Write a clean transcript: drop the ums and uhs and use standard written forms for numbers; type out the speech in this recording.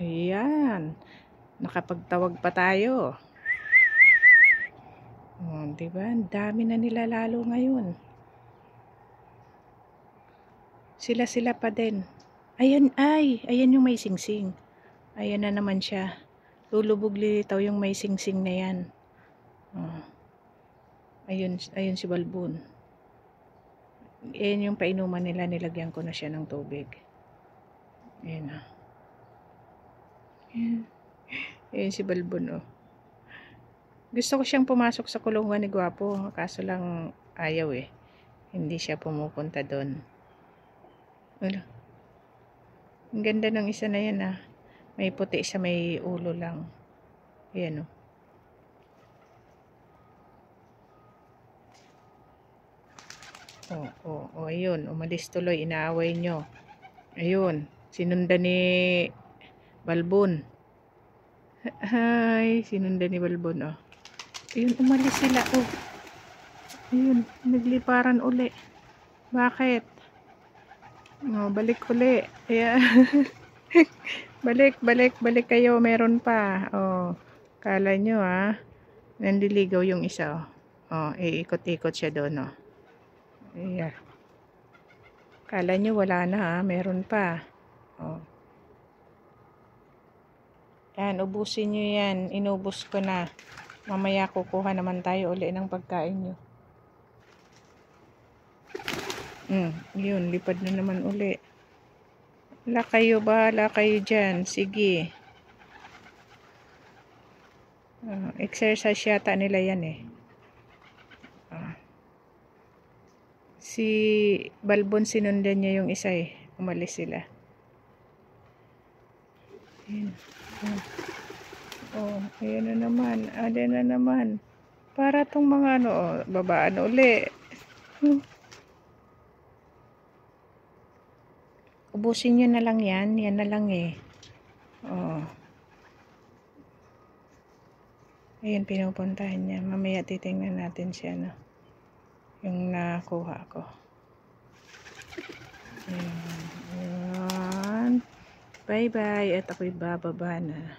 Ayan. Nakapagtawag pa tayo. Oh, diba? Ang dami na nila lalo ngayon. Sila pa din. Ayan yung may singsing. Ayan na naman siya. Lulubog lilitaw yung may singsing na yan. Oh. Ayun si Balbon. Ayan yung painuman nila, nilagyan ko na siya ng tubig. Ayan na. Ayan si Balbon, oh. Gusto ko siyang pumasok sa kulungan ni Gwapo, kaso lang ayaw eh. Hindi siya pumupunta doon. Wala. Ang ganda ng isa na yan, ah. May puti sa may ulo lang. Ayan, oh. Ayun. Umalis tuloy. Inaaway nyo. Ayun. Sinundan ni Balbon. Hi. Sinundan ni Balbon, oh. Ayun, umalis sila, oh. Ayun. Nagliparan uli. Bakit? Oh, balik uli. Ayan. Balik kayo. Meron pa. Oh. Kala nyo, ah. Nandiligaw yung isa, oh. Oh, iikot-ikot siya doon, oh. Ayan. Kala nyo wala na, ha. Meron pa. Oh. Yan, ubusin nyo yan. Inubos ko na. Mamaya kukuha naman tayo uli ng pagkain nyo. Yun, lipad na naman uli. Wala kayo, bahala kayo dyan. Sige. Exercise yata nila yan, eh. Si Balbon sinundan niya yung isa, eh. Umalis sila. Ayan. Oh, ayan na naman. Ayan na naman. Para tong mga ano, oh, babaan uli. Ubusin nyo na lang yan. Yan na lang, eh. Oh. Ayan, pinupuntahan niya. Mamaya titingnan natin siya, no? Yung nakuha ko. Ayan. Bye-bye. At ako'y bababa na.